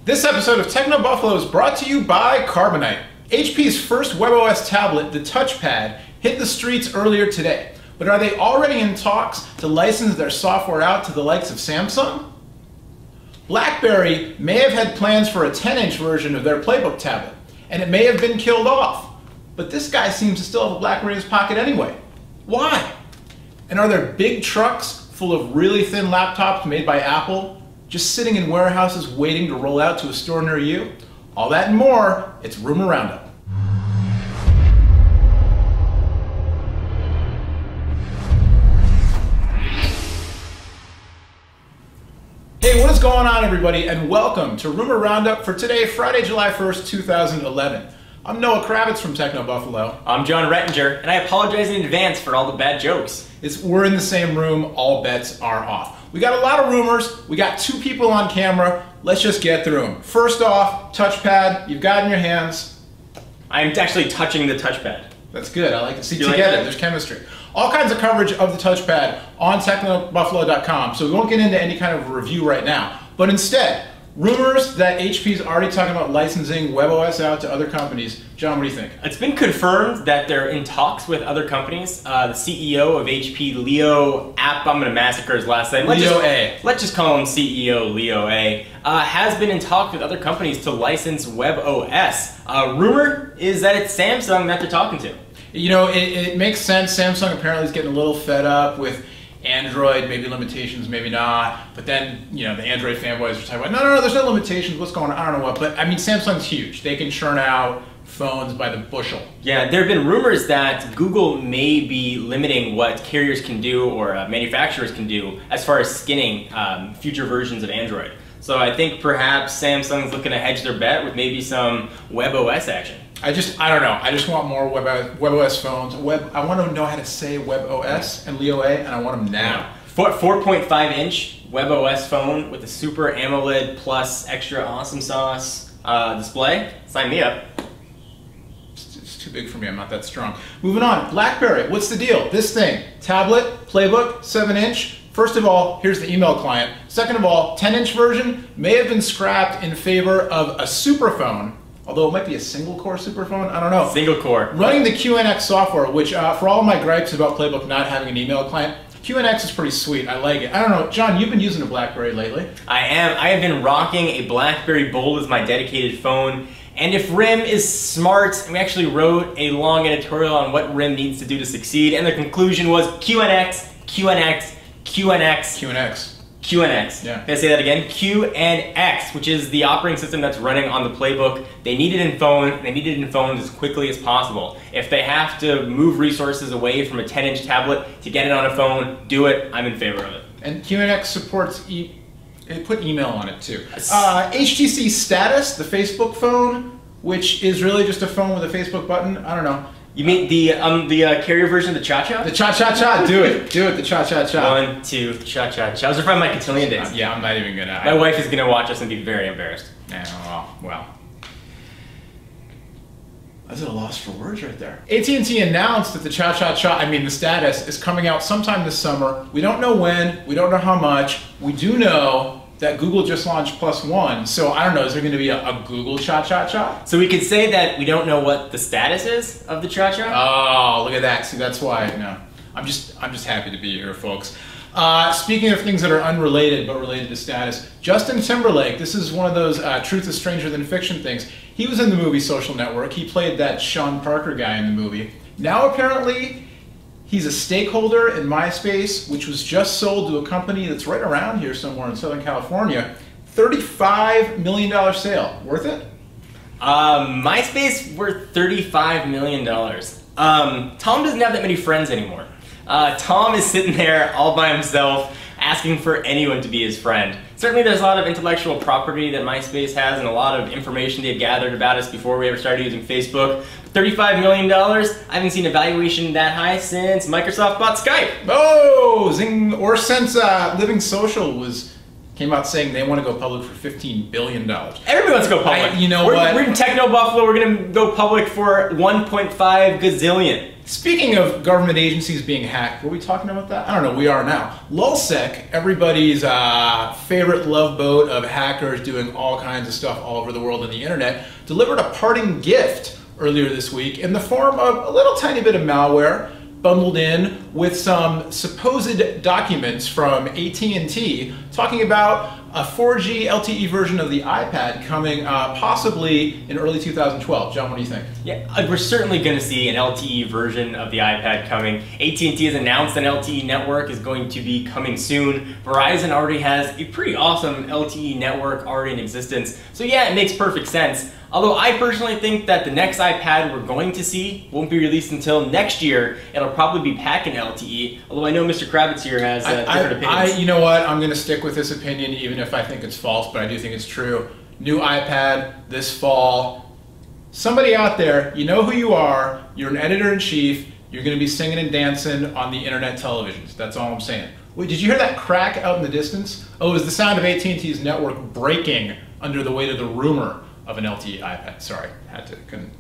This episode of Techno Buffalo is brought to you by Carbonite. HP's first WebOS tablet, the touchpad, hit the streets earlier today. But are they already in talks to license their software out to the likes of Samsung? Blackberry may have had plans for a 10-inch version of their Playbook tablet, and it may have been killed off. But this guy seems to still have a Blackberry in his pocket anyway. Why? And are there big trucks full of really thin laptops made by Apple just sitting in warehouses waiting to roll out to a store near you? All that and more, it's Rumor Roundup. Hey, what is going on, everybody, and welcome to Rumor Roundup for today, Friday, July 1st, 2011. I'm Noah Kravitz from Techno Buffalo. I'm Jon Rettinger, and I apologize in advance for all the bad jokes. We're in the same room, all bets are off. We got a lot of rumors, we got two people on camera, let's just get through them. First off, touchpad, you've got in your hands. I'm actually touching the touchpad. That's good, I like to see you together, like there's chemistry. All kinds of coverage of the touchpad on technobuffalo.com, so we won't get into any kind of review right now. But instead, rumors that HP's already talking about licensing WebOS out to other companies. John, what do you think? It's been confirmed that they're in talks with other companies. The CEO of HP, Leo App, I'm going to massacre his last name. Let's just call him CEO Leo A. Has been in talks with other companies to license WebOS. Rumor is that it's Samsung that they're talking to. You know, it makes sense. Samsung apparently is getting a little fed up with Android, maybe limitations, maybe not. But then, you know, the Android fanboys are talking about, no, there's no limitations, what's going on, I don't know what. But I mean, Samsung's huge. They can churn out phones by the bushel. Yeah, there have been rumors that Google may be limiting what carriers can do or manufacturers can do as far as skinning future versions of Android. So I think perhaps Samsung's looking to hedge their bet with maybe some WebOS action. I don't know. I just want more WebOS phones. I want to know how to say WebOS and Leo A, and I want them now. 4.5-inch WebOS phone with a Super AMOLED plus extra awesome sauce display. Sign me up. It's too big for me. I'm not that strong. Moving on. Blackberry. What's the deal? This thing. Tablet, Playbook, 7-inch. First of all, here's the email client. Second of all, 10-inch version may have been scrapped in favor of a superphone. Although it might be a single-core superphone, I don't know. Single core. Running the QNX software, which for all my gripes about Playbook not having an email client, QNX is pretty sweet. I like it. I don't know, John, you've been using a BlackBerry lately. I have been rocking a BlackBerry Bold as my dedicated phone. And if RIM is smart, we actually wrote a long editorial on what RIM needs to do to succeed, and the conclusion was QNX, QNX, QNX. QNX. QNX. Yeah. Can I say that again? QNX, which is the operating system that's running on the Playbook. They need it in phone. They need it in phones as quickly as possible. If they have to move resources away from a 10-inch tablet to get it on a phone, do it. I'm in favor of it. And QNX supports it put email on it too. HTC Status, the Facebook phone, which is really just a phone with a Facebook button. I don't know. You mean the carrier version of the cha-cha? The cha-cha-cha, do it, the cha-cha-cha. 1, 2, cha-cha-cha. I was from my cotillion days. Yeah, I'm not even gonna. My wife is gonna watch us and be very embarrassed. Well. That's a loss for words right there. AT&T announced that the cha-cha-cha, the Status, is coming out sometime this summer. We don't know when, we don't know how much. We do know that Google just launched +1, so I don't know, is there gonna be a Google cha-cha-cha? So we could say that we don't know what the status is of the cha-cha? Oh, look at that, see that's why, no. I'm just happy to be here, folks. Speaking of things that are unrelated but related to status, Justin Timberlake, this is one of those truth is stranger than fiction things. He was in the movie Social Network, he played that Sean Parker guy in the movie. Now apparently, he's a stakeholder in Myspace, which was just sold to a company that's right around here somewhere in Southern California. $35 million sale. Worth it? Myspace worth $35 million. Tom doesn't have that many friends anymore. Tom is sitting there all by himself asking for anyone to be his friend. Certainly there's a lot of intellectual property that Myspace has and a lot of information they've gathered about us before we ever started using Facebook. $35 million? I haven't seen a valuation that high since Microsoft bought Skype. Oh, zing! Or since Living Social came out saying they want to go public for $15 billion. Everybody wants to go public. You know what? We're in Techno Buffalo, we're going to go public for 1.5 gazillion. Speaking of government agencies being hacked, were we talking about that? I don't know, we are now. Lulzsec, everybody's favorite love boat of hackers doing all kinds of stuff all over the world on the internet, delivered a parting gift earlier this week in the form of a little tiny bit of malware bundled in with some supposed documents from AT&T talking about a 4G LTE version of the iPad coming possibly in early 2012. John, what do you think? Yeah, we're certainly going to see an LTE version of the iPad coming. AT&T has announced an LTE network is going to be coming soon. Verizon already has a pretty awesome LTE network already in existence. So yeah, it makes perfect sense. Although I personally think that the next iPad we're going to see won't be released until next year. It'll probably be packing LTE, although I know Mr. Kravitz here has different opinions. You know what, I'm going to stick with this opinion even if I think it's false, but I do think it's true. New iPad this fall. Somebody out there, you know who you are, you're an editor-in-chief, you're going to be singing and dancing on the internet televisions. That's all I'm saying. Wait, did you hear that crack out in the distance? Oh, it was the sound of AT&T's network breaking under the weight of the rumor of an LTE iPad. Sorry,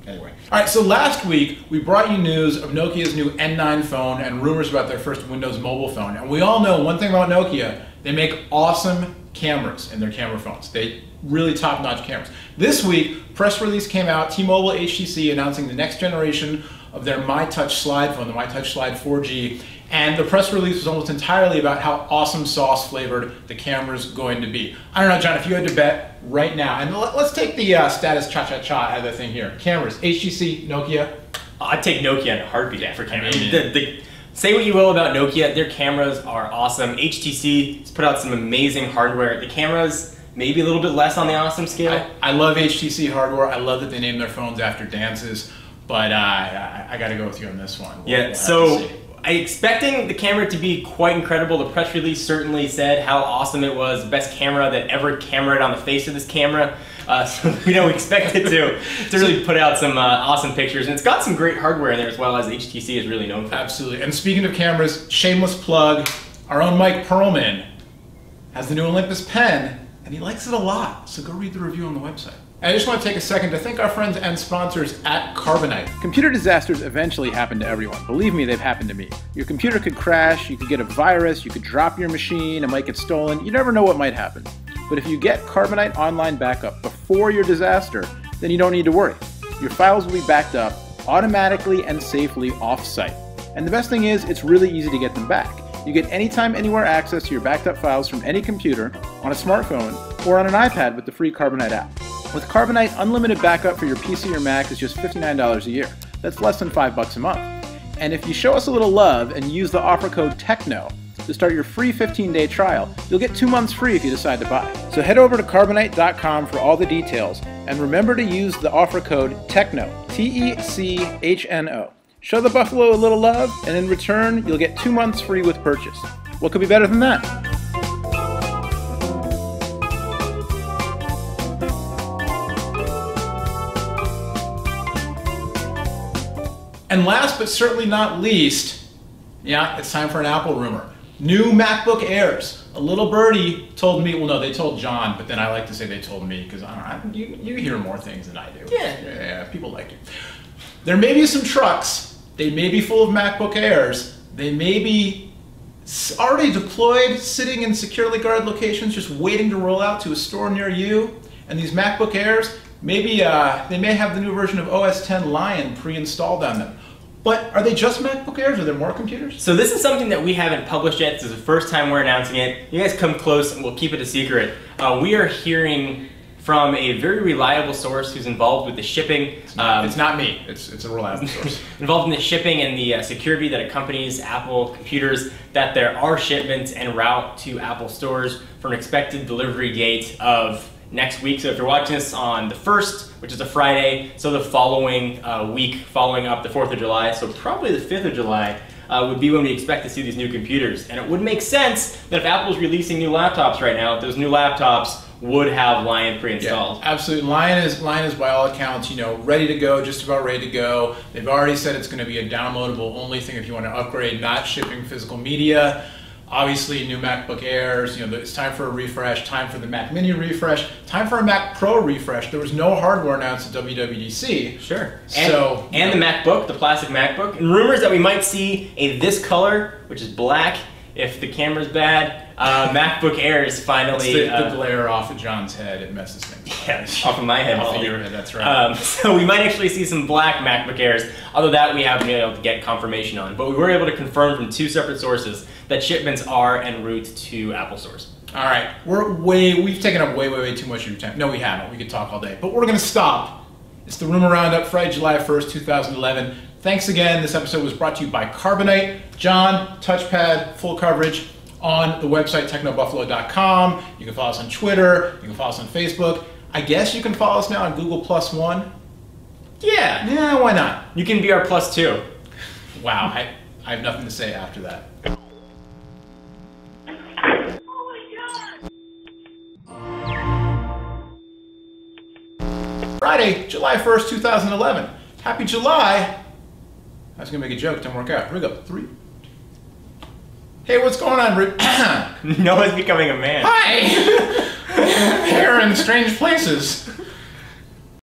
anyway. All right, so last week we brought you news of Nokia's new N9 phone and rumors about their first Windows mobile phone. And we all know one thing about Nokia, they make awesome cameras in their camera phones. They really top-notch cameras. This week, press release came out, T-Mobile HTC announcing the next generation of their MyTouch Slide phone, the MyTouch Slide 4G, and the press release was almost entirely about how awesome sauce flavored the camera's going to be. I don't know, John, if you had to bet right now, and let's take the Status cha-cha-cha out of the thing here. Cameras, HTC, Nokia. I'd take Nokia in a heartbeat for cameras. Say what you will about Nokia, their cameras are awesome. HTC has put out some amazing hardware. The cameras, maybe a little bit less on the awesome scale. I love HTC hardware. I love that they name their phones after dances, but I got to go with you on this one. So I'm expecting the camera to be quite incredible. The press release certainly said how awesome it was, the best camera that ever cameraed on the face of this camera. So we expect it to really put out some awesome pictures, and it's got some great hardware in there as well, as HTC is really known for. Absolutely. And speaking of cameras, shameless plug, our own Mike Perlman has the new Olympus pen, and he likes it a lot. So go read the review on the website. I just want to take a second to thank our friends and sponsors at Carbonite. Computer disasters eventually happen to everyone. Believe me, they've happened to me. Your computer could crash, you could get a virus, you could drop your machine, it might get stolen. You never know what might happen. But if you get Carbonite Online Backup before your disaster, then you don't need to worry. Your files will be backed up automatically and safely off-site. And the best thing is, it's really easy to get them back. You get anytime, anywhere access to your backed up files from any computer, on a smartphone, or on an iPad with the free Carbonite app. With Carbonite, unlimited backup for your PC or Mac is just $59 a year. That's less than $5 a month. And if you show us a little love and use the offer code TECHNO to start your free 15-day trial, you'll get 2 months free if you decide to buy. So head over to Carbonite.com for all the details, and remember to use the offer code TECHNO, T-E-C-H-N-O. Show the Buffalo a little love, and in return, you'll get 2 months free with purchase. What could be better than that? And last but certainly not least, yeah, it's time for an Apple rumor. New MacBook Airs. A little birdie told me, well no, they told John, but then I like to say they told me because I don't know, you hear more things than I do. Yeah, people like you. There may be some trucks, they may be full of MacBook Airs, they may be already deployed, sitting in securely guarded locations, just waiting to roll out to a store near you. And these MacBook Airs, maybe they may have the new version of OS X Lion pre-installed on them. But are they just MacBook Airs? Are there more computers? So this is something that we haven't published yet. This is the first time we're announcing it. You guys come close and we'll keep it a secret. We are hearing from a very reliable source who's involved with the shipping. It's not me. It's a reliable source. Involved in the shipping and the security that accompanies Apple computers, that there are shipments en route to Apple stores for an expected delivery date of next week. So if you're watching this on the 1st, which is a Friday, so the following week following up the 4th of July, so probably the 5th of July, would be when we expect to see these new computers. And it would make sense that if Apple's releasing new laptops right now, those new laptops would have Lion pre-installed. Yeah, absolutely. Lion is by all accounts, ready to go, just about ready to go. They've already said it's going to be a downloadable only thing if you want to upgrade, not shipping physical media. Obviously, new MacBook Airs, it's time for a refresh, time for the Mac Mini refresh, time for a Mac Pro refresh. There was no hardware announced at WWDC. Sure. And the MacBook, the plastic MacBook, and rumors that we might see this color, which is black, if the camera's bad. MacBook Airs finally... It's the glare off of John's head, it messes things up. Yeah, off of my head. Off of your head, that's right. So we might actually see some black MacBook Airs, although that we haven't been able to get confirmation on. But we were able to confirm from 2 separate sources that shipments are en route to Apple stores. All right, we've taken up way too much of your time. No, we haven't. We could talk all day. But we're going to stop. It's the Rumor Roundup, Friday, July 1st, 2011. Thanks again. This episode was brought to you by Carbonite. John, touchpad, full coverage on the website technobuffalo.com. You can follow us on Twitter. You can follow us on Facebook. I guess you can follow us now on Google Plus One. Yeah. Yeah, why not? You can be our plus 2. Wow, I have nothing to say after that. Friday, July 1st, 2011. Happy July. I was going to make a joke, didn't work out. Here we go. 3. Hey, what's going on, Rick? Noah's becoming a man. Hi! Hair in strange places.